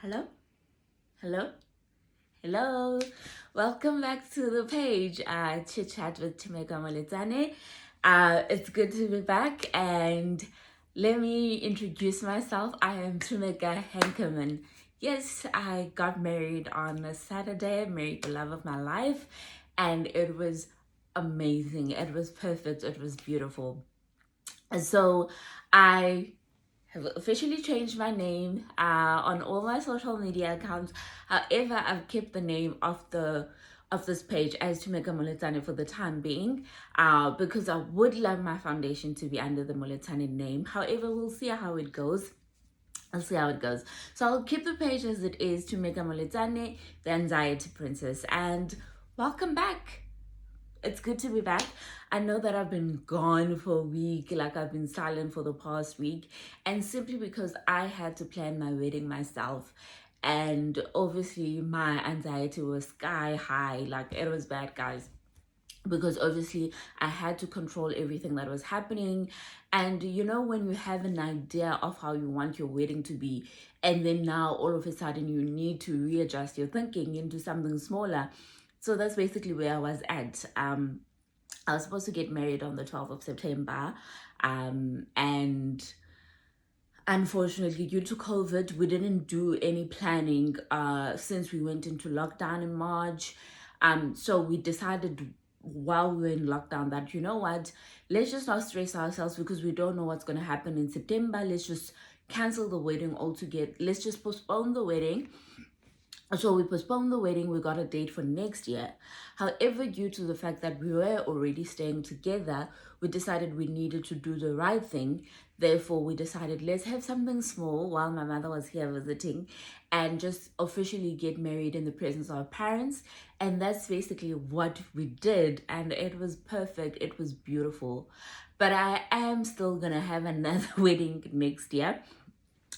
Hello? Hello? Hello? Welcome back to the page, Chit Chat with Chimeka Molitane. It's good to be back, and let me introduce myself. I am Chimeka Henkeman. Yes, I got married on a Saturday, married the love of my life, and it was amazing. It was perfect. It was beautiful. So I have officially changed my name on all my social media accounts. However, I've kept the name of this page as Chimeka Molitane for the time being, because I would love my foundation to be under the Molitane name. However, we'll see how it goes. I'll see how it goes. So I'll keep the page as it is, Chimeka Molitane, the Anxiety Princess, and welcome back. It's good to be back. I know that I've been gone for a week, like I've been silent for the past week, and simply because I had to plan my wedding myself. And obviously, my anxiety was sky high, like it was bad, guys, because obviously I had to control everything that was happening. And you know, when you have an idea of how you want your wedding to be, and then now all of a sudden you need to readjust your thinking into something smaller. So that's basically where I was at. I was supposed to get married on the 12th of September, and unfortunately, due to COVID, we didn't do any planning since we went into lockdown in March. So we decided while we were in lockdown that, you know what, let's just not stress ourselves because we don't know what's going to happen in September. Let's just cancel the wedding altogether. Let's just postpone the wedding. So we postponed the wedding. We got a date for next year. However, due to the fact that we were already staying together, we decided we needed to do the right thing. Therefore, we decided let's have something small while my mother was here visiting and just officially get married in the presence of our parents. And that's basically what we did. And it was perfect. It was beautiful. But I am still going to have another wedding next year.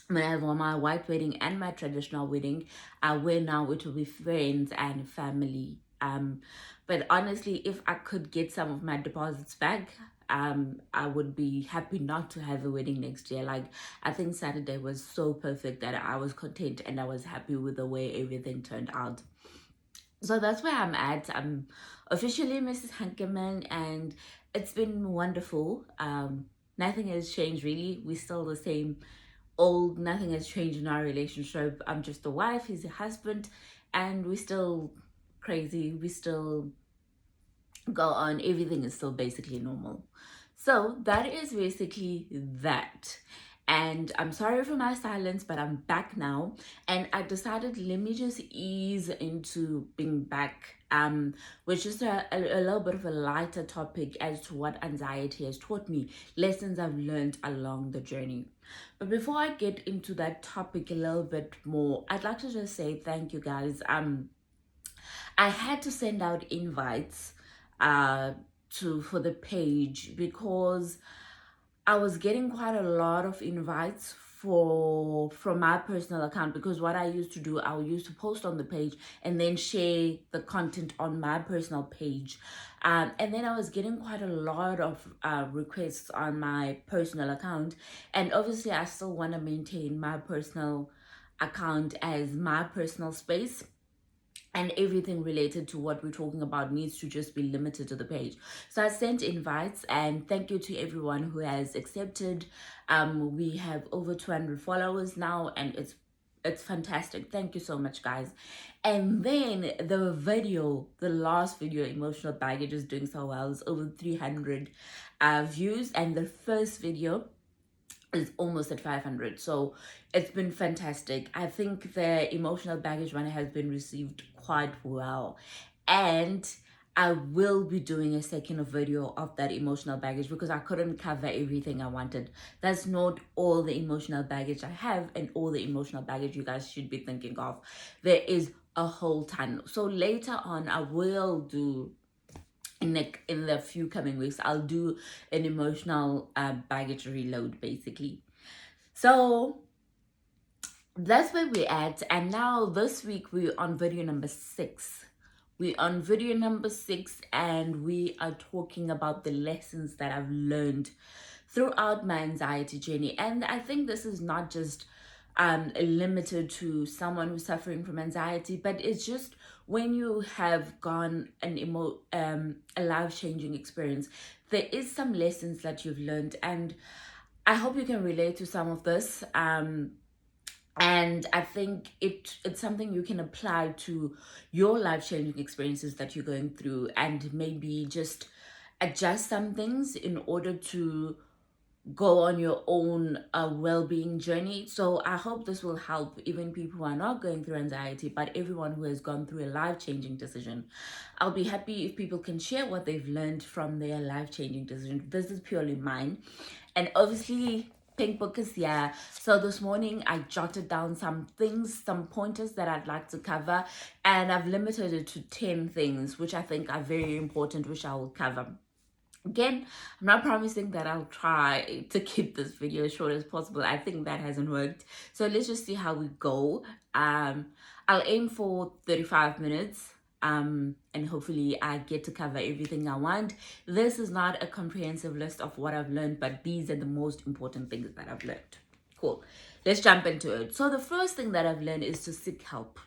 I'm gonna have my white wedding and my traditional wedding, where now it will be friends and family. But honestly, if I could get some of my deposits back, I would be happy not to have a wedding next year. Like, I think Saturday was so perfect that I was content and I was happy with the way everything turned out. So that's where I'm at. I'm officially Mrs. Hankerman, and it's been wonderful. Nothing has changed really. We're still the same old. Nothing has changed in our relationship. I'm just a wife, he's a husband, and we're still crazy. We still go on. Everything is still basically normal. So that is basically that. And I'm sorry for my silence, but I'm back now. And I decided let me just ease into being back, which is a little bit of a lighter topic as to what anxiety has taught me, lessons I've learned along the journey. But before I get into that topic a little bit more, I'd like to just say thank you guys. I had to send out invites uh for the page because I was getting quite a lot of invites from my personal account, because what I used to do, I used to post on the page and then share the content on my personal page. And then I was getting quite a lot of requests on my personal account. And obviously, I still want to maintain my personal account as my personal space, and everything related to what we're talking about needs to just be limited to the page. So I sent invites, and thank you to everyone who has accepted. We have over 200 followers now, and it's fantastic. Thank you so much, guys. And then the last video, emotional baggage, is doing so well. It's over 300 views, and the first video is almost at 500. So it's been fantastic. I think the emotional baggage one has been received quite well, and I will be doing a second video of that emotional baggage because I couldn't cover everything I wanted. That's not all the emotional baggage I have and all the emotional baggage you guys should be thinking of. There is a whole ton. So later on, I will do, in the few coming weeks, I'll do an emotional baggage reload basically. So that's where we're at. And now this week we're on video number 6. We're on video number 6, and we are talking about the lessons that I've learned throughout my anxiety journey. And I think this is not just limited to someone who's suffering from anxiety, but it's just when you have gone a life-changing experience, there is some lessons that you've learned, and I hope you can relate to some of this. And I think it's something you can apply to your life-changing experiences that you're going through, and maybe just adjust some things in order to go on your own well-being journey. So I hope this will help even people who are not going through anxiety, but everyone who has gone through a life-changing decision. I'll be happy if people can share what they've learned from their life-changing decision. This is purely mine, and obviously Pink Book is here. So this morning I jotted down some things, some pointers that I'd like to cover, and I've limited it to 10 things which I think are very important, which I will cover. Again, I'm not promising that I'll try to keep this video as short as possible. I think that hasn't worked. So let's just see how we go. I'll aim for 35 minutes. And hopefully I get to cover everything I want. This is not a comprehensive list of what I've learned, but these are the most important things that I've learned. Cool. Let's jump into it. So the first thing that I've learned is to seek help.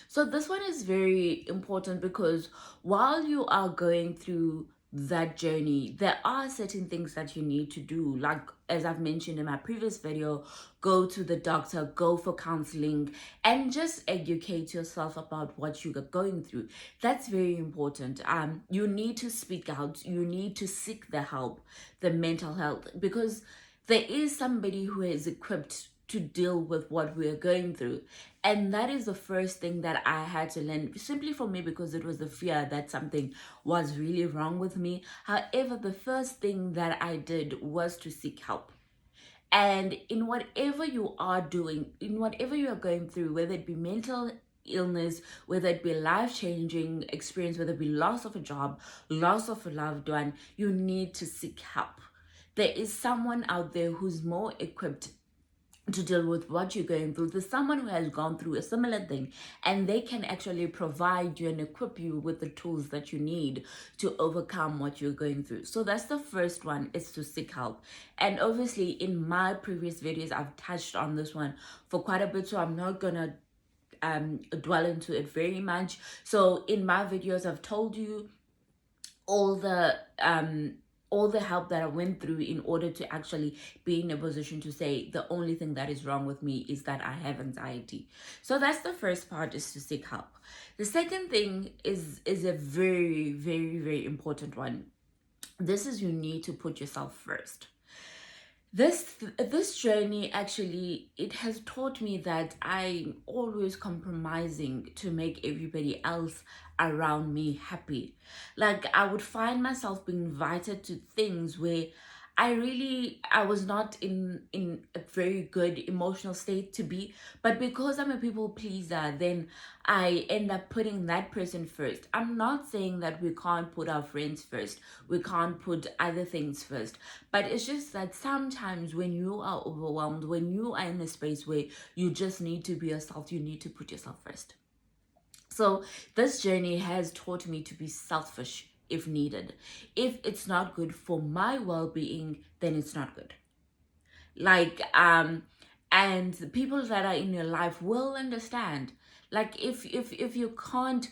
So this one is very important because while you are going through that journey, there are certain things that you need to do, like as I've mentioned in my previous video, go to the doctor, go for counseling, and just educate yourself about what you're going through. That's very important. You need to speak out, you need to seek the help, the mental health, because there is somebody who is equipped to deal with what we're going through. And that is the first thing that I had to learn, simply for me, because it was the fear that something was really wrong with me. However, the first thing that I did was to seek help. And in whatever you are doing, in whatever you are going through, whether it be mental illness, whether it be life-changing experience, whether it be loss of a job, loss of a loved one, you need to seek help. There is someone out there who's more equipped to deal with what you're going through. There's someone who has gone through a similar thing, and they can actually provide you and equip you with the tools that you need to overcome what you're going through. So that's the first one, is to seek help. And obviously in my previous videos I've touched on this one for quite a bit, so I'm not gonna dwell into it very much. So in my videos I've told you all the help that I went through in order to actually be in a position to say the only thing that is wrong with me is that I have anxiety. So that's the first part, is to seek help. The second thing is a very, very, very important one. This is, you need to put yourself first. This journey, actually, it has taught me that I'm always compromising to make everybody else around me happy. Like, I would find myself being invited to things where I was not in a very good emotional state to be, but because I'm a people pleaser, then I end up putting that person first. I'm not saying that we can't put our friends first, we can't put other things first, but it's just that sometimes when you are overwhelmed, when you are in a space where you just need to be yourself, you need to put yourself first. So this journey has taught me to be selfish if needed. If it's not good for my well-being, then it's not good. Like, and the people that are in your life will understand. Like, if you can't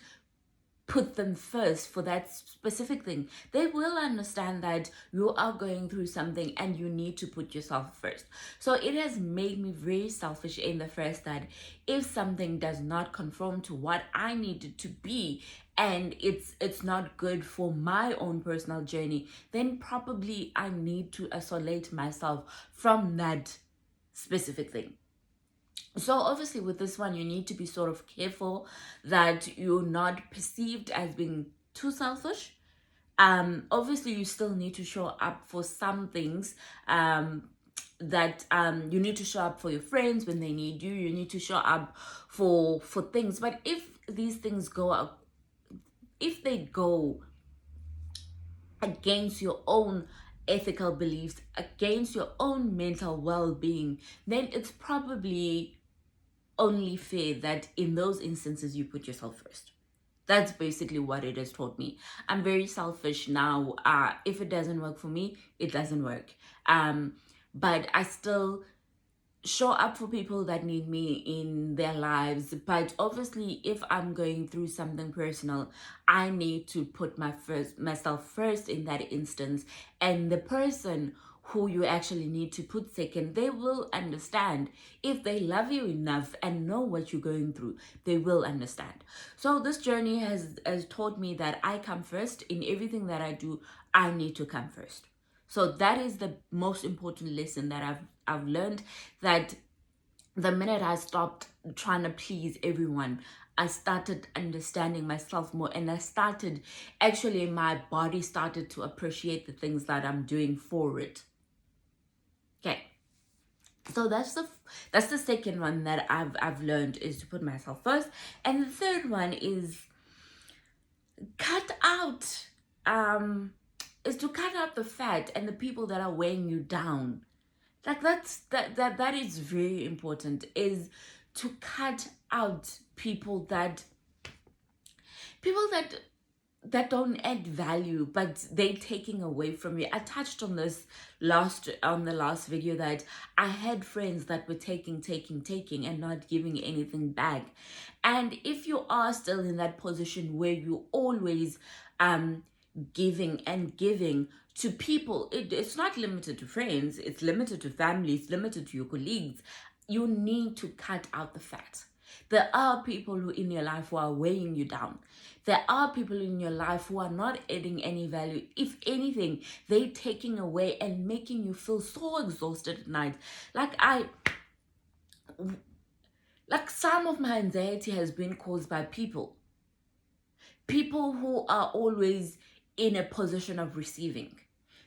put them first for that specific thing, they will understand that you are going through something and you need to put yourself first. So it has made me very selfish in the first, that if something does not conform to what I need it to be, and it's not good for my own personal journey, then probably I need to isolate myself from that specific thing. So obviously with this one, you need to be sort of careful that you're not perceived as being too selfish. Obviously you still need to show up for some things, that you need to show up for your friends when they need you, you need to show up for things. But if these things if they go against your own ethical beliefs, against your own mental well-being, then it's probably only fair that in those instances you put yourself first. That's basically what it has taught me. I'm very selfish now. If it doesn't work for me, it doesn't work. But I still show up for people that need me in their lives. But obviously, if I'm going through something personal, I need to put myself first in that instance. And the person who you actually need to put second, they will understand. If they love you enough and know what you're going through, they will understand. So this journey has taught me that I come first in everything that I do. I need to come first. So that is the most important lesson that I've learned, that the minute I stopped trying to please everyone, I started understanding myself more, and my body started to appreciate the things that I'm doing for it. Okay. So that's the second one that I've learned, is to put myself first. And the third one is cut out to cut out the fat and the people that are weighing you down. Like that is very important, is to cut out people that don't add value, but they taking away from you. I touched on this on the last video, that I had friends that were taking and not giving anything back. And if you are still in that position where you always giving and giving to people, it's not limited to friends, it's limited to family, it's limited to your colleagues, you need to cut out the fat. There are people who in your life who are weighing you down. There are people in your life who are not adding any value. If anything, they're taking away and making you feel so exhausted at night. Like some of my anxiety has been caused by people who are always in a position of receiving,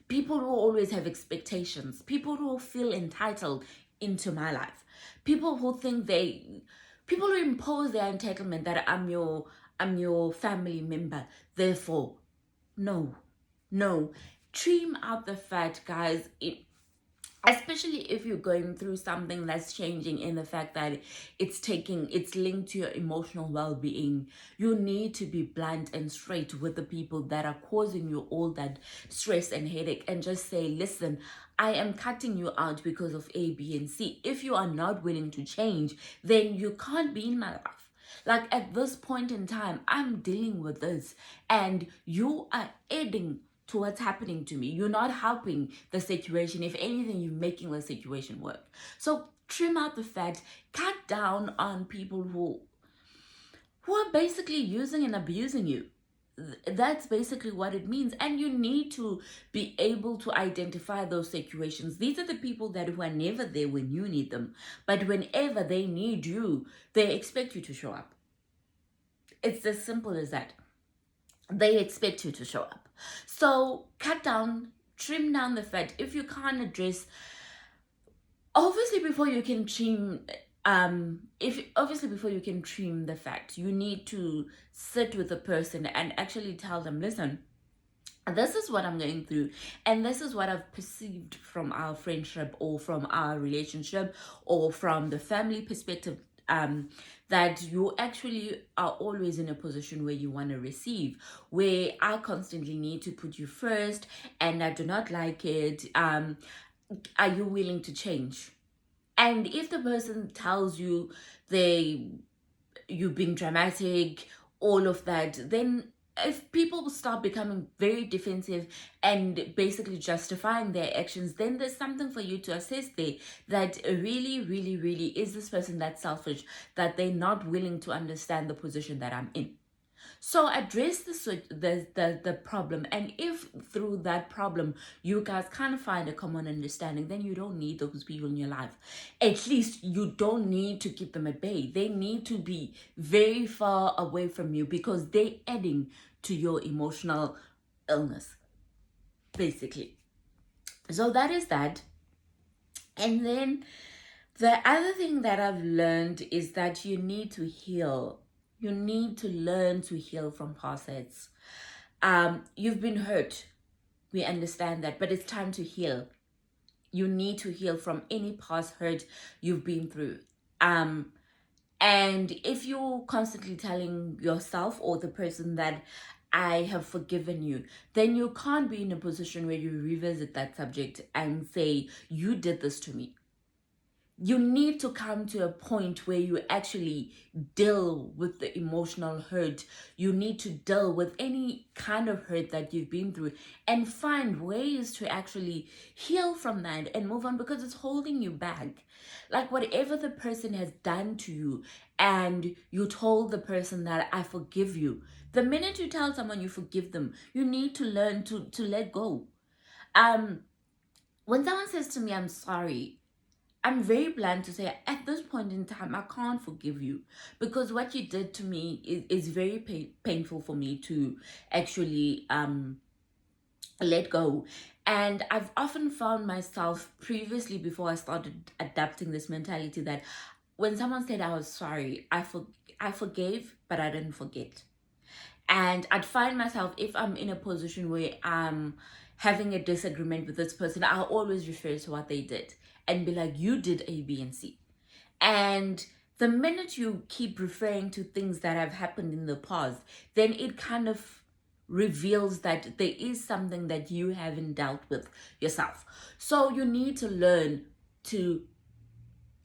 people who always have expectations, people who feel entitled into my life, people who impose their entitlement, that I'm your family member, therefore no, trim out the fat, guys. Especially if you're going through something that's changing, in the fact that it's linked to your emotional well-being, you need to be blunt and straight with the people that are causing you all that stress and headache, and just say, listen, I am cutting you out because of A, B, and C. If you are not willing to change, then you can't be in my life. Like, at this point in time, I'm dealing with this, and you are adding to what's happening to me. You're not helping the situation. If anything, you're making the situation work. So trim out the fat, cut down on people who are basically using and abusing you. That's basically what it means. And you need to be able to identify those situations. These are the people that were never there when you need them, but whenever they need you, they expect you to show up. It's as simple as that. They expect you to show up. So cut down, trim down the fat. If you can't address, obviously before you can trim the fat, you need to sit with the person and actually tell them, listen, this is what I'm going through, and this is what I've perceived from our friendship, or from our relationship, or from the family perspective, that you actually are always in a position where you want to receive, where I constantly need to put you first, and I do not like it. Are you willing to change? And if the person tells you you're being dramatic, all of that, then if people start becoming very defensive and basically justifying their actions, then there's something for you to assess there, that really, really, really, is this person that selfish, that they're not willing to understand the position that I'm in? So address the problem, and if through that problem you guys can't find a common understanding, then you don't need those people in your life. At least you don't need to keep them at bay. They need to be very far away from you, because they're adding to your emotional illness, basically. So that is that. And then the other thing that I've learned is that you need to heal. You need to learn to heal from past hurts. You've been hurt. We understand that, but it's time to heal. You need to heal from any past hurt you've been through. And if you're constantly telling yourself or the person that I have forgiven you, then you can't be in a position where you revisit that subject and say, you did this to me. you need to come to a point where you actually deal with the emotional hurt. You need to deal with any kind of hurt that you've been through and find ways to actually heal from that and move on, because it's holding you back. Like whatever the person has done to you, and you told the person that I forgive you. The minute you tell someone you forgive them, you need to learn to let go. Um, when someone says to me, I'm sorry, I'm very blunt to say at this point in time, I can't forgive you, because what you did to me is very painful for me to actually let go. And I've often found myself previously, before I started adapting this mentality, that when someone said I was sorry, I forgave, but I didn't forget. And I'd find myself, if I'm in a position where I'm having a disagreement with this person, I'll always refer to what they did and be like, you did A, B, and C. And the minute you keep referring to things that have happened in the past, then it kind of reveals that there is something that you haven't dealt with yourself. So you need to learn to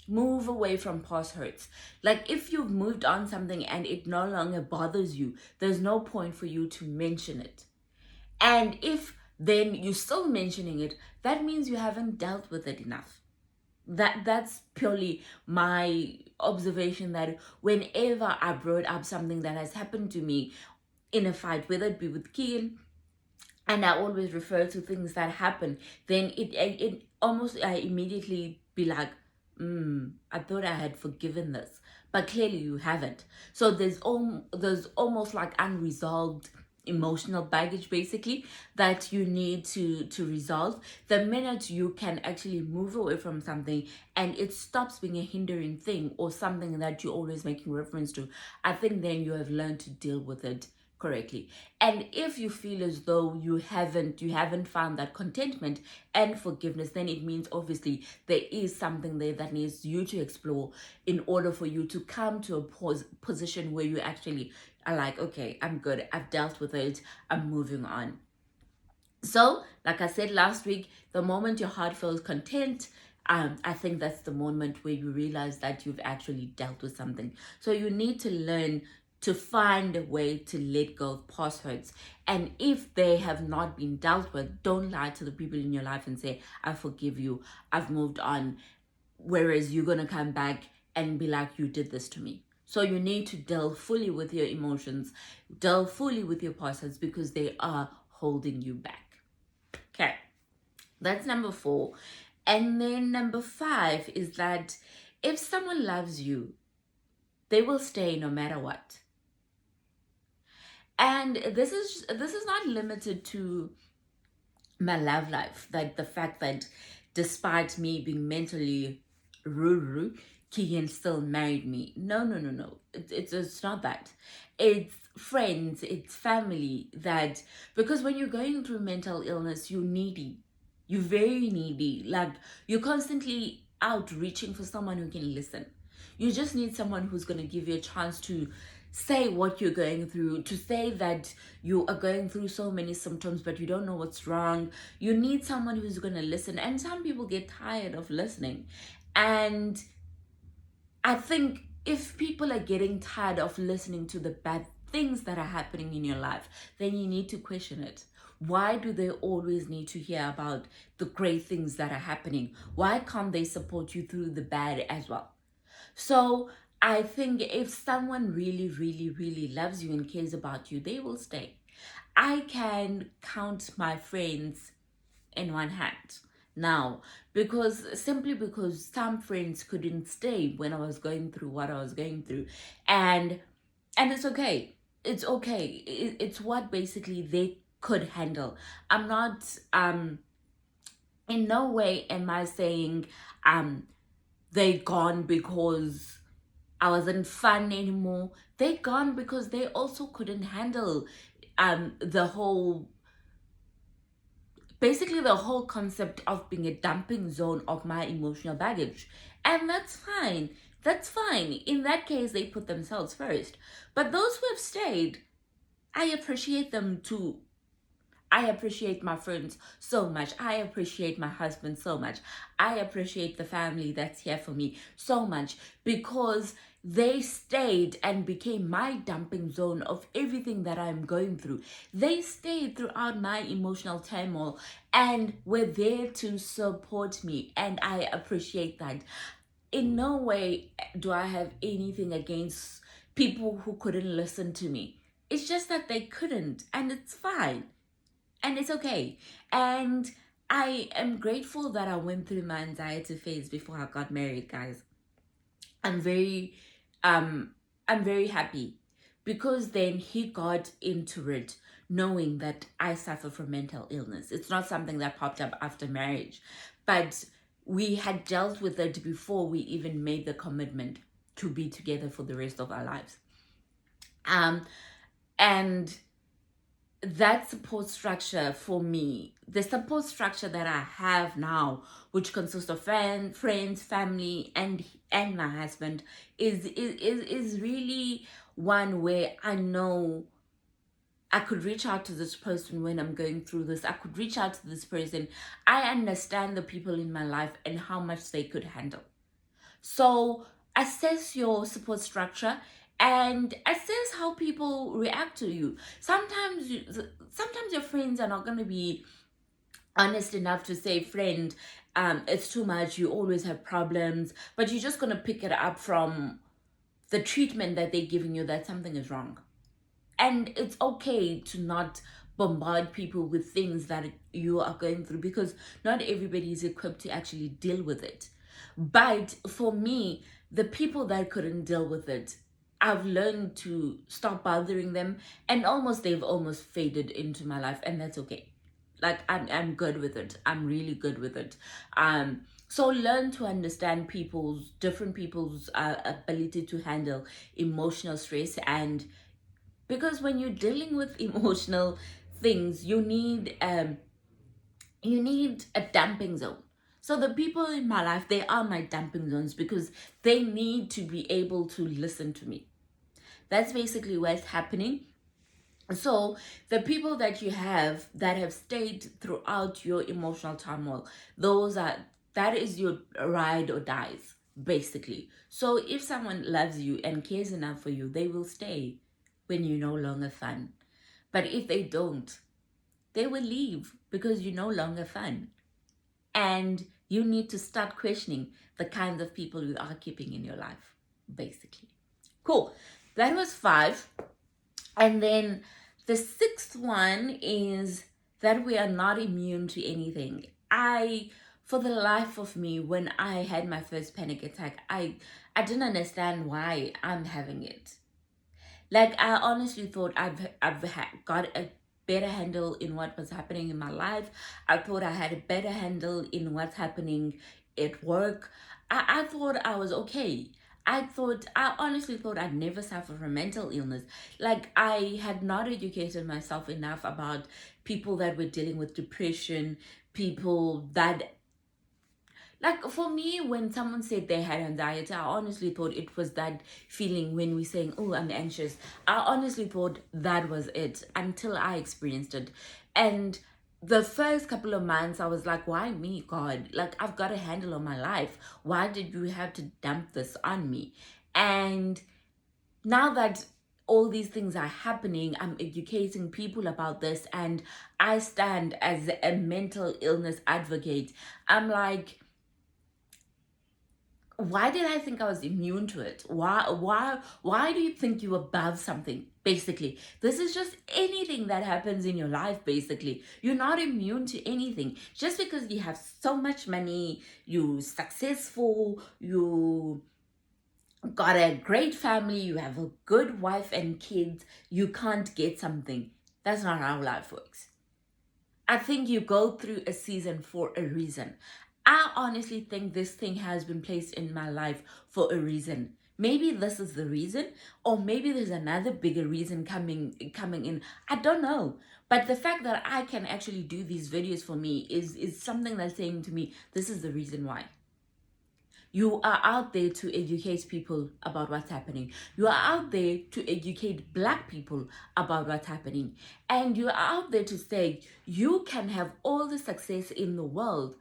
move away from past hurts. Like if you've moved on something and it no longer bothers you, there's no point for you to mention it. And if then you're still mentioning it, that means you haven't dealt with it enough. That's purely my observation, that whenever I brought up something that has happened to me in a fight, whether it be with Kian, and I always refer to things that happen, then it almost, I immediately be like, I thought I had forgiven this, but clearly you haven't. So there's almost like unresolved emotional baggage, basically, that you need to resolve. The minute you can actually move away from something and it stops being a hindering thing or something that you're always making reference to, I think then you have learned to deal with it correctly. And if you feel as though you haven't found that contentment and forgiveness, then it means obviously there is something there that needs you to explore in order for you to come to a position where you actually are like, okay, I'm good, I've dealt with it, I'm moving on. So like I said last week, the moment your heart feels content, I think that's the moment where you realize that you've actually dealt with something. So you need to learn to find a way to let go of past hurts. And if they have not been dealt with, don't lie to the people in your life and say, I forgive you, I've moved on. Whereas you're going to come back and be like, you did this to me. So you need to deal fully with your emotions, deal fully with your past hurts, because they are holding you back. Okay, that's number 4. And then number 5 is that if someone loves you, they will stay no matter what. And this is not limited to my love life. Like the fact that despite me being mentally ruru, Keegan still married me. No. It's not that. It's friends, it's family, that because when you're going through mental illness, you're needy. You're very needy. Like you're constantly out reaching for someone who can listen. You just need someone who's going to give you a chance to say what you're going through, to say that you are going through so many symptoms but you don't know what's wrong. You need someone who's going to listen. And some people get tired of listening. And I think if people are getting tired of listening to the bad things that are happening in your life, then you need to question it. Why do they always need to hear about the great things that are happening? Why can't they support you through the bad as well? So I think if someone really, really, really loves you and cares about you, they will stay. I can count my friends in one hand now, simply because some friends couldn't stay when I was going through what I was going through. And it's okay. It's okay. It's what basically they could handle. I'm not in no way am I saying they gone because I wasn't fun anymore. They gone because they also couldn't handle the whole concept of being a dumping zone of my emotional baggage. And that's fine. That's fine. In that case, they put themselves first. But those who have stayed, I appreciate them too. I appreciate my friends so much. I appreciate my husband so much. I appreciate the family that's here for me so much because they stayed and became my dumping zone of everything that I'm going through. They stayed throughout my emotional turmoil and were there to support me, and I appreciate that. In no way do I have anything against people who couldn't listen to me. It's just that they couldn't, and it's fine, and it's okay. And I am grateful that I went through my anxiety phase before I got married, guys. I'm very I'm very happy because then he got into it knowing that I suffer from mental illness. It's not something that popped up after marriage, but we had dealt with it before we even made the commitment to be together for the rest of our lives. And that support structure for me, the support structure that I have now, which consists of friends, family, and my husband, is really one where I know I could reach out to this person when I'm going through this. I could reach out to this person. I understand the people in my life and how much they could handle. So assess your support structure and assess how people react to you. Sometimes your friends are not going to be honest enough to say, friend, it's too much, you always have problems, but you're just going to pick it up from the treatment that they're giving you that something is wrong. And it's okay to not bombard people with things that you are going through because not everybody is equipped to actually deal with it. But for me, the people that couldn't deal with it, I've learned to stop bothering them, and they've almost faded into my life, and that's okay. Like I'm good with it. I'm really good with it. So learn to understand different people's ability to handle emotional stress, and because when you're dealing with emotional things, you need a dumping zone. So the people in my life, they are my dumping zones because they need to be able to listen to me. That's basically what's happening. So the people that you have that have stayed throughout your emotional turmoil, that is your ride or dies, basically. So if someone loves you and cares enough for you, they will stay when you're no longer fun. But if they don't, they will leave because you're no longer fun. And you need to start questioning the kinds of people you are keeping in your life, basically. Cool. That was 5. And then the 6th one is that we are not immune to anything. For the life of me, when I had my first panic attack, I didn't understand why I'm having it. Like, I honestly thought I've got a better handle in what was happening in my life. I thought I had a better handle in what's happening at work. I thought I was okay. I honestly thought I'd never suffer from mental illness. Like, I had not educated myself enough about people that were dealing with depression, people that, like, for me, when someone said they had anxiety, I honestly thought it was that feeling when we're saying, oh, I'm anxious. I honestly thought that was it until I experienced it. And the first couple of months, I was like, why me, God? Like, I've got a handle on my life. Why did you have to dump this on me? And now that all these things are happening, I'm educating people about this, and I stand as a mental illness advocate. I'm like, why did I think I was immune to it? Why do you think you're above something? Basically, this is just anything that happens in your life. Basically, you're not immune to anything. Just because you have so much money, you're successful, you got a great family, you have a good wife and kids, you can't get something. That's not how life works. I think you go through a season for a reason. I honestly think this thing has been placed in my life for a reason. Maybe this is the reason, or maybe there's another bigger reason coming in. I don't know. But the fact that I can actually do these videos for me is something that's saying to me, this is the reason why. You are out there to educate people about what's happening. You are out there to educate Black people about what's happening. And you are out there to say you can have all the success in the world.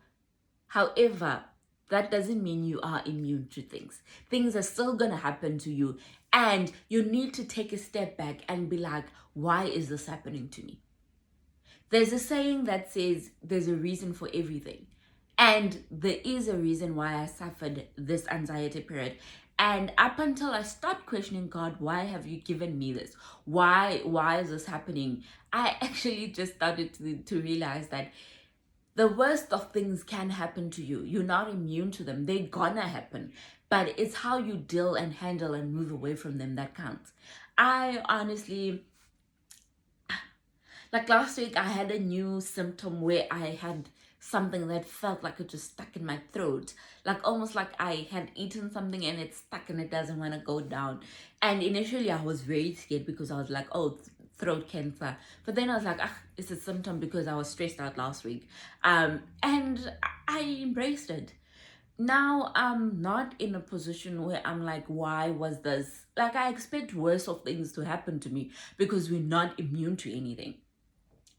However, that doesn't mean you are immune to things. Things are still going to happen to you. And you need to take a step back and be like, why is this happening to me? There's a saying that says there's a reason for everything. And there is a reason why I suffered this anxiety period. And up until I stopped questioning God, why have you given me this? Why is this happening? I actually just started to realize that the worst of things can happen to you. You're not immune to them. They're gonna happen. But it's how you deal and handle and move away from them that counts. I honestly, like last week, I had a new symptom where I had something that felt like it just stuck in my throat. Like almost like I had eaten something and it's stuck and it doesn't want to go down. And initially I was very scared because I was like, oh, throat cancer. But then I was like, it's a symptom because I was stressed out last week. And I embraced it. Now I'm not in a position where I'm like, why was this? Like I expect worse of things to happen to me because we're not immune to anything.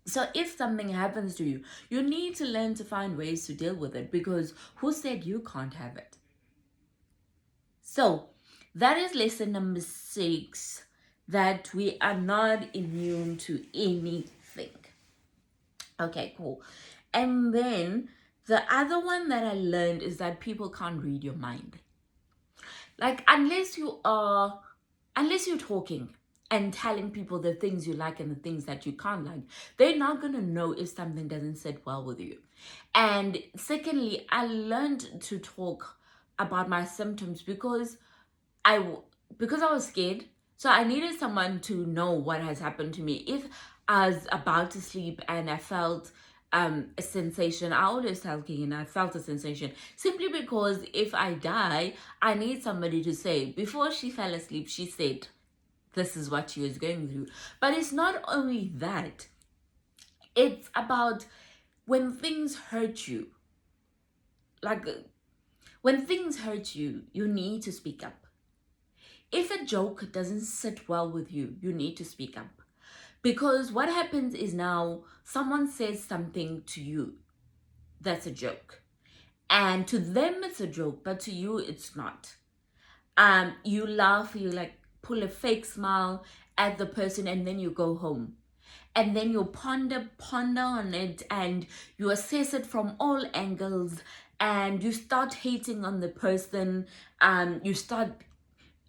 So if something happens to you, you need to learn to find ways to deal with it, because who said you can't have it? So that is lesson number 6, that we are not immune to anything. Okay, cool. And then the other one that I learned is that people can't read your mind. Like unless you're talking and telling people the things you like and the things that you can't like, they're not going to know if something doesn't sit well with you. And secondly, I learned to talk about my symptoms because I was scared. So I needed someone to know what has happened to me. If I was about to sleep and I felt a sensation, I always tell Keegan I felt a sensation, simply because if I die, I need somebody to say. Before she fell asleep, she said this is what she was going through. But it's not only that, it's about when things hurt you. Like when things hurt you, you need to speak up. If a joke doesn't sit well with you, you need to speak up. Because what happens is now someone says something to you that's a joke. And to them it's a joke, but to you it's not. You laugh, you like pull a fake smile at the person, and then you go home. And then you ponder on it, and you assess it from all angles, and you start hating on the person. You start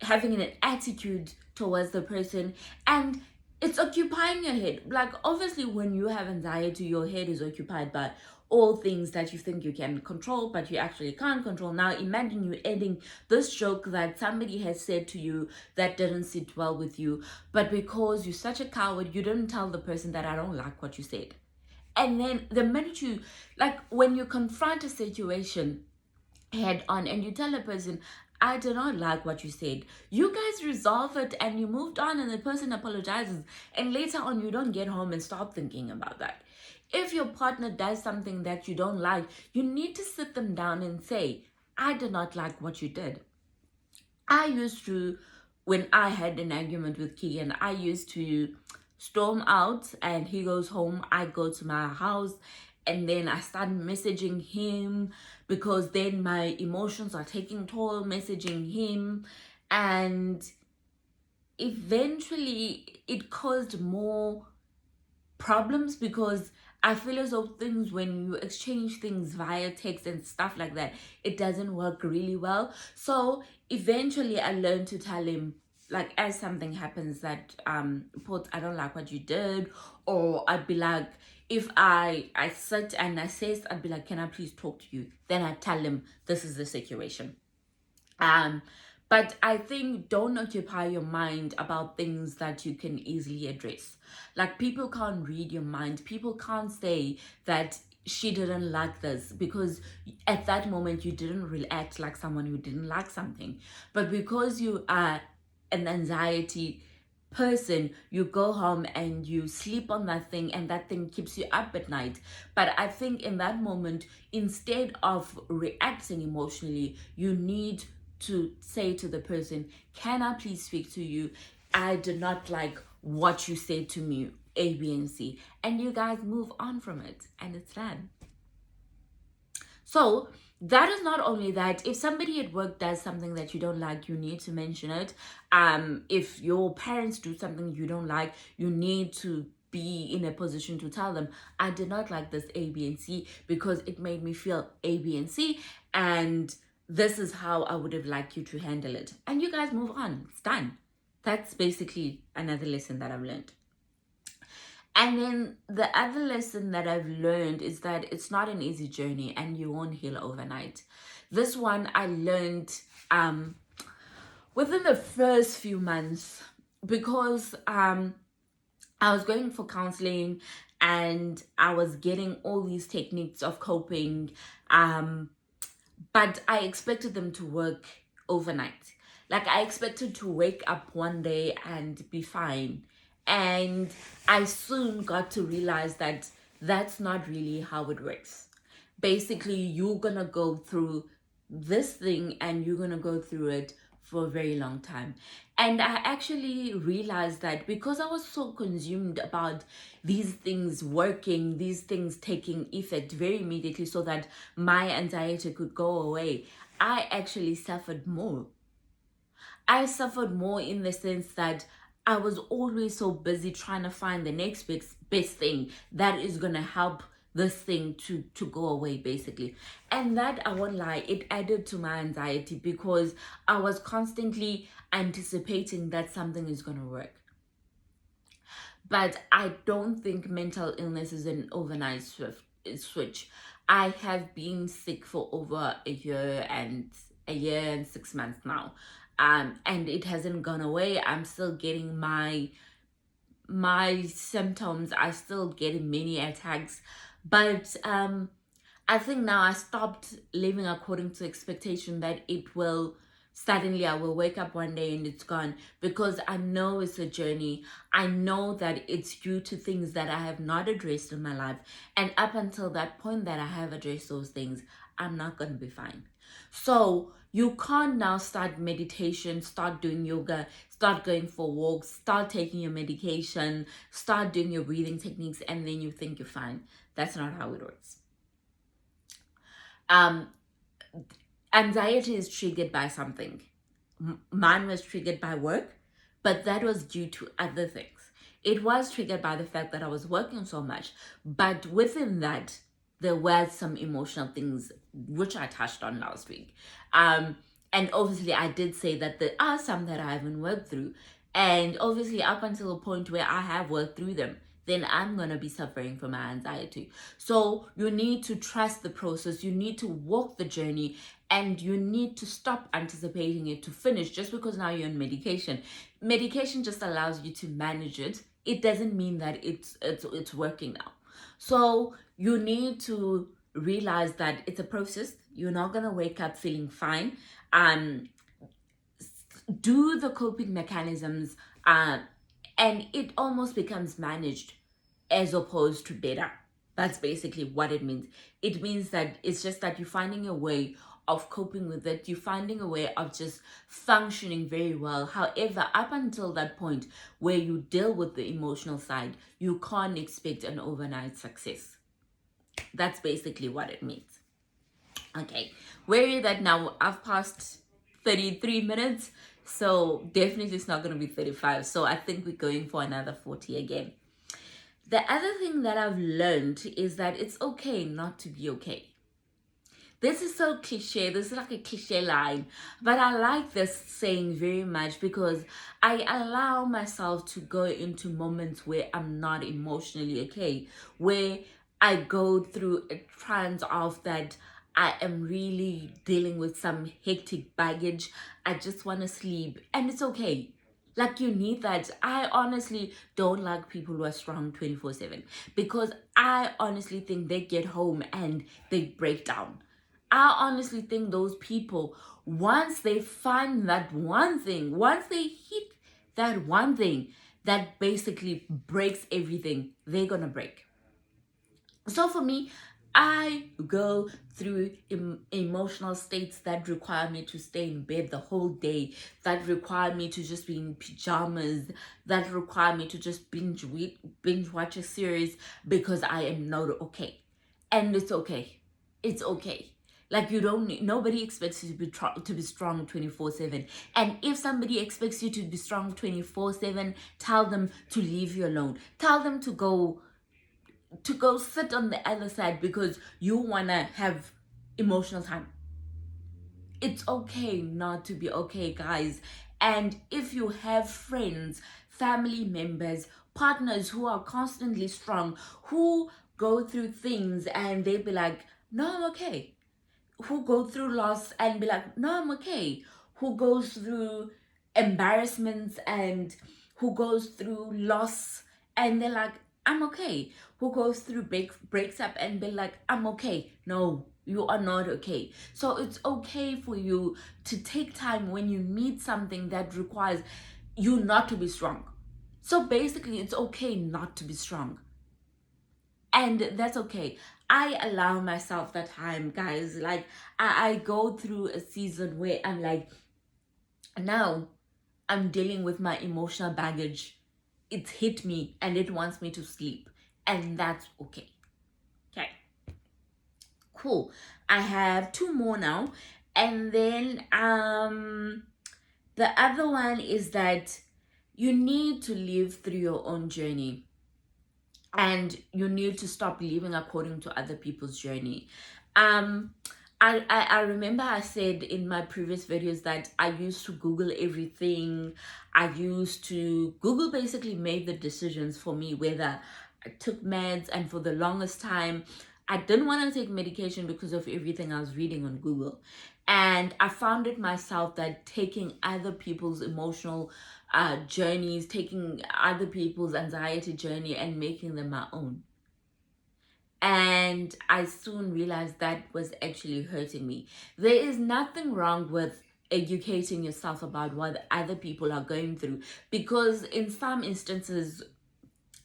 having an attitude towards the person, and it's occupying your head. Like obviously when you have anxiety, your head is occupied by all things that you think you can control, but you actually can't control. Now imagine you adding this joke that somebody has said to you that didn't sit well with you, but because you're such a coward, you didn't tell the person that I don't like what you said. And then the minute you, like when you confront a situation head on and you tell a person, I do not like what you said, you guys resolve it and you moved on, and the person apologizes, and later on you don't get home and start thinking about that. If your partner does something that you don't like, you need to sit them down and say, I did not like what you did. I used to, when I had an argument with Keegan, I used to storm out and he goes home, I go to my house, and then I start messaging him, because then my emotions are taking toll messaging him, and eventually it caused more problems, because I feel as though things, when you exchange things via text and stuff like that, it doesn't work really well. So eventually I learned to tell him, like as something happens that Port, I don't like what you did, or I'd be like, if I sit and assess, I'd be like, can I please talk to you? Then I tell him this is the situation. But I think don't occupy your mind about things that you can easily address. Like people can't read your mind. People can't say that she didn't like this, because at that moment you didn't react like someone who didn't like something. But because you are an anxiety person, you go home and you sleep on that thing, and that thing keeps you up at night. But I think in that moment, instead of reacting emotionally, you need to say to the person, can I please speak to you? I did not like what you said to me, A, B, and C. And you guys move on from it, and it's done. So that is not only that, if somebody at work does something that you don't like, you need to mention it. If your parents do something you don't like, you need to be in a position to tell them, I did not like this A, B, and C because it made me feel A, B, and C, and this is how I would have liked you to handle it. And you guys move on. It's done. That's basically another lesson that I've learned. And then the other lesson that I've learned is that it's not an easy journey and you won't heal overnight. This one I learned within the first few months, because I was going for counseling and I was getting all these techniques of coping, but I expected them to work overnight. Like, I expected to wake up one day and be fine. And I soon got to realize that that's not really how it works. Basically, you're gonna go through this thing and you're gonna go through it for a very long time. And I actually realized that because I was so consumed about these things working, these things taking effect very immediately so that my anxiety could go away, I actually suffered more. I suffered more in the sense that I was always so busy trying to find the next best thing that is going to help this thing to go away, basically. And that, I won't lie, it added to my anxiety because I was constantly anticipating that something is going to work. But I don't think mental illness is an overnight switch. I have been sick for over a year and 6 months now. And it hasn't gone away. I'm still getting my symptoms. I still getting many attacks, but I think now I stopped living according to expectation that it will suddenly, I will wake up one day and it's gone, because I know it's a journey. I know that it's due to things that I have not addressed in my life, and up until that point that I have addressed those things, I'm not going to be fine. So you can't now start meditation, start doing yoga, start going for walks, start taking your medication, start doing your breathing techniques, and then you think you're fine. That's not how it works. Anxiety is triggered by something. Mine was triggered by work, but that was due to other things. It was triggered by the fact that I was working so much, but within that, there were some emotional things which I touched on last week. And obviously, I did say that there are some that I haven't worked through. And obviously, up until a point where I have worked through them, then I'm going to be suffering from my anxiety. So you need to trust the process. You need to walk the journey, and you need to stop anticipating it to finish just because now you're on medication. Medication just allows you to manage it. It doesn't mean that it's working now. So you need to realize that it's a process. You're not going to wake up feeling fine. Do the coping mechanisms, and it almost becomes managed as opposed to better. That's basically what it means. It means that it's just that you're finding a way of coping with it. You're finding a way of just functioning very well. However, up until that point where you deal with the emotional side, you can't expect an overnight success. That's basically what it means. Okay, where are you that now? I've passed 33 minutes, so definitely it's not going to be 35. So I think we're going for another 40 again. The other thing that I've learned is that it's okay not to be okay. This is so cliche. This is like a cliche line, but I like this saying very much because I allow myself to go into moments where I'm not emotionally okay, where I go through a trance of that I am really dealing with some hectic baggage. I just want to sleep, and it's okay. Like, you need that. I honestly don't like people who are strong 24/7, because I honestly think they get home and they break down. I honestly think those people, once they find that one thing, once they hit that one thing that basically breaks everything, they're gonna break. So for me, I go through emotional states that require me to stay in bed the whole day, that require me to just be in pajamas, that require me to just binge watch a series because I am not okay. And it's okay. It's okay. Like, you don't need, nobody expects you to be strong 24/7. And if somebody expects you to be strong 24/7, tell them to leave you alone. Tell them to go sit on the other side because you want to have emotional time. It's okay not to be okay, guys. And if you have friends, family members, partners who are constantly strong, who go through things and they be like, no, I'm okay. Who go through loss and be like, no, I'm okay. Who goes through embarrassments and who goes through loss and they're like, I'm okay. Who goes through breaks up and be like, I'm okay. No, you are not okay. So it's okay for you to take time when you meet something that requires you not to be strong. So basically, it's okay not to be strong. And that's okay. I allow myself that time, guys. Like, I go through a season where I'm like, now I'm dealing with my emotional baggage. It's hit me and it wants me to sleep. And that's okay. Okay. Cool. I have two more now. And then the other one is that you need to live through your own journey. And you need to stop living according to other people's journey. I remember I said in my previous videos that I used to Google everything. I used to Google basically made the decisions for me whether I took meds, and for the longest time I didn't want to take medication because of everything I was reading on Google. And I found it myself that taking other people's emotional journeys, taking other people's anxiety journey and making them my own. And I soon realized that was actually hurting me. There is nothing wrong with educating yourself about what other people are going through, because in some instances,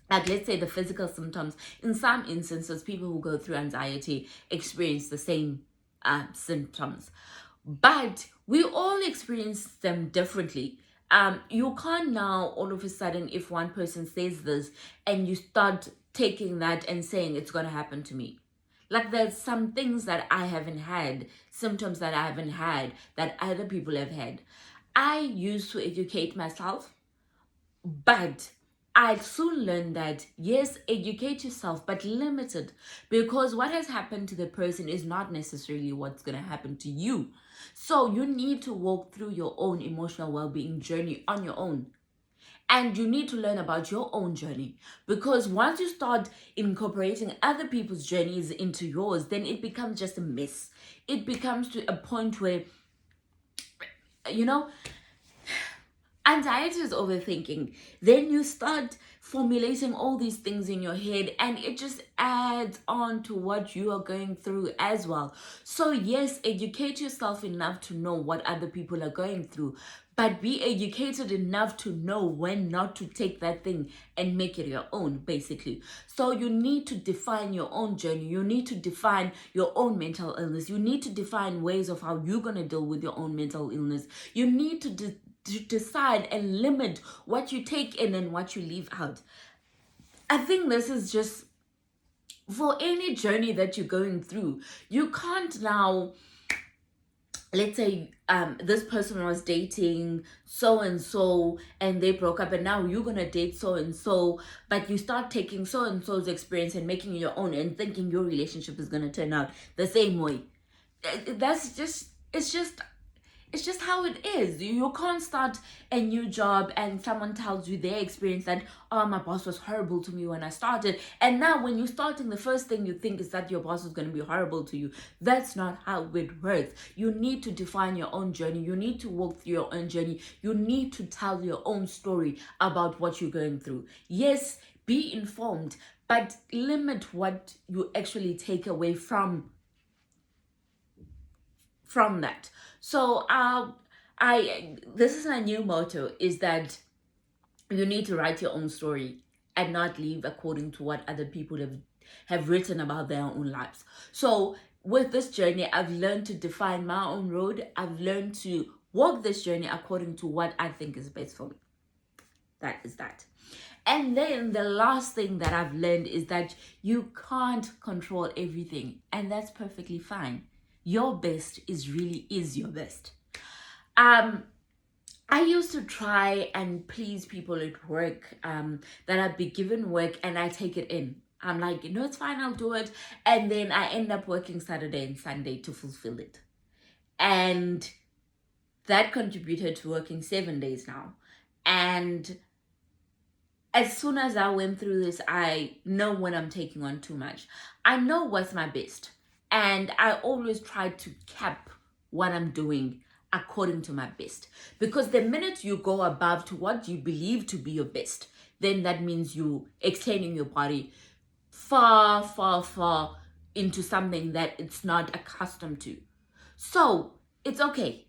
like let's say the physical symptoms, in some instances people who go through anxiety experience the same symptoms, but we all experience them differently. You can't now all of a sudden, if one person says this and you start taking that and saying it's going to happen to me. Like, there's some things that I haven't had, symptoms that I haven't had, that other people have had. I used to educate myself, but I soon learned that yes, educate yourself, but limited, because what has happened to the person is not necessarily what's going to happen to you. So you need to walk through your own emotional well-being journey on your own. And you need to learn about your own journey, because once you start incorporating other people's journeys into yours, then it becomes just a mess. It becomes to a point where, you know, anxiety is overthinking. Then you start formulating all these things in your head, and it just adds on to what you are going through as well. So yes, educate yourself enough to know what other people are going through, but be educated enough to know when not to take that thing and make it your own, basically. So you need to define your own journey. You need to define your own mental illness. You need to define ways of how you're going to deal with your own mental illness. You need to decide and limit what you take in and what you leave out. I think this is just for any journey that you're going through. You can't now, let's say this person was dating so and so and they broke up, and now you're gonna date so and so, but you start taking so and so's experience and making it your own and thinking your relationship is gonna turn out the same way. That's just, it's just how it is. You can't start a new job and someone tells you their experience that, oh, my boss was horrible to me when I started. And now when you're starting, the first thing you think is that your boss is going to be horrible to you. That's not how it works. You need to define your own journey. You need to walk through your own journey. You need to tell your own story about what you're going through. Yes, be informed, but limit what you actually take away from that. So this is my new motto, is that You need to write your own story and not live according to what other people have written about their own lives. So with this journey, I've learned to define my own road. I've learned to walk this journey according to what I think is best for me. That is that. And then the last thing that I've learned is that you can't control everything, and that's perfectly fine. Your best is your best. I used to try and please people at work, that I'd be given work and I take it in. I'm like, it's fine, I'll do it. And then I end up working Saturday and Sunday to fulfill it. And that contributed to working 7 days now. And as soon as I went through this, I know when I'm taking on too much. I know what's my best. And I always try to cap what I'm doing according to my best. Because the minute you go above to what you believe to be your best, then that means you extending your body far, far, far into something that it's not accustomed to. So it's okay.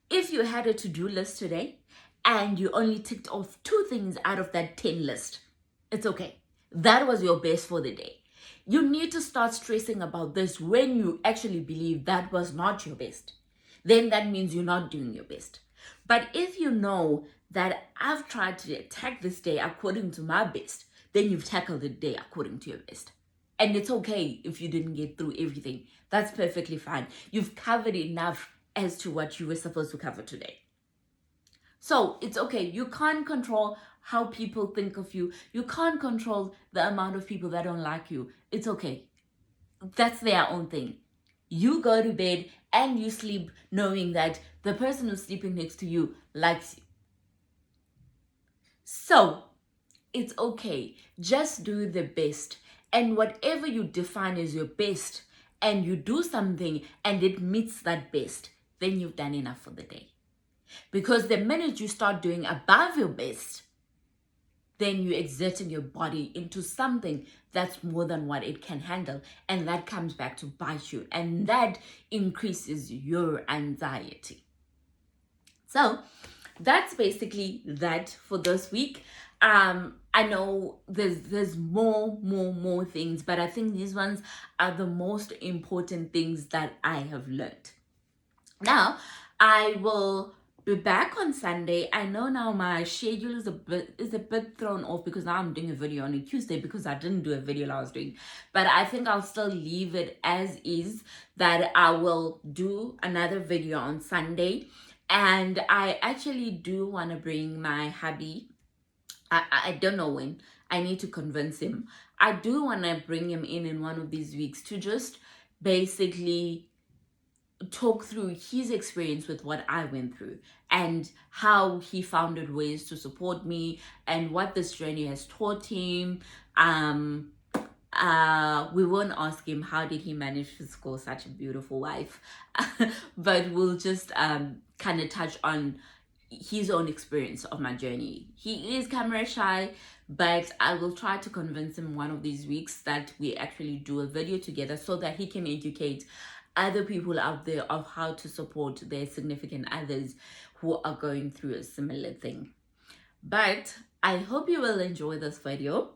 If you had a to-do list today and you only ticked off 2 things out of that 10 list, it's okay. That was your best for the day. You need to start stressing about this when you actually believe that was not your best. Then that means you're not doing your best. But if you know that I've tried to attack this day according to my best, then you've tackled the day according to your best. And it's okay if you didn't get through everything. That's perfectly fine. You've covered enough as to what you were supposed to cover today. So it's okay. You can't control how people think of you. You can't control the amount of people that don't like you. It's okay. That's their own thing. You go to bed and you sleep knowing that the person who's sleeping next to you likes you. So it's okay. Just do the best. And whatever you define as your best, and you do something and it meets that best, then you've done enough for the day. Because the minute you start doing above your best, then you're exerting your body into something that's more than what it can handle. And that comes back to bite you. And that increases your anxiety. So that's basically that for this week. I know there's more things, but I think these ones are the most important things that I have learned. Now, I will be back on Sunday. I know now my schedule is a bit thrown off because now I'm doing a video on a Tuesday because I didn't do a video last week. But I think I'll still leave it as is, that I will do another video on Sunday. And I actually do want to bring my hubby. I don't know when. I need to convince him. I do want to bring him in one of these weeks to just basically talk through his experience with what I went through and how he found ways to support me and what this journey has taught him. We won't ask him how did he manage to score such a beautiful wife, but we'll just kind of touch on his own experience of my journey. He is camera shy, but I will try to convince him one of these weeks that we actually do a video together so that he can educate other people out there of how to support their significant others who are going through a similar thing. But I hope you will enjoy this video.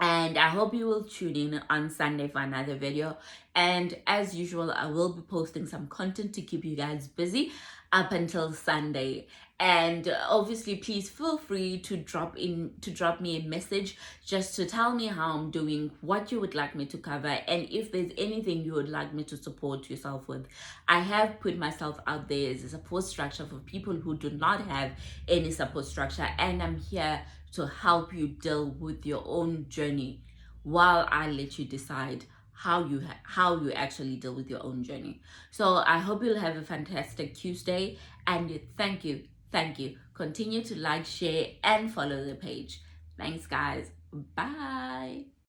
And I hope you will tune in on Sunday for another video. And as usual, I will be posting some content to keep you guys busy up until Sunday. And obviously, please feel free to drop me a message just to tell me how I'm doing, what you would like me to cover, and if there's anything you would like me to support yourself with. I have put myself out there as a support structure for people who do not have any support structure, and I'm here to help you deal with your own journey while I let you decide how you actually deal with your own journey. So I hope you'll have a fantastic Tuesday, and thank you. Continue to like, share, and follow the page. Thanks, guys. Bye.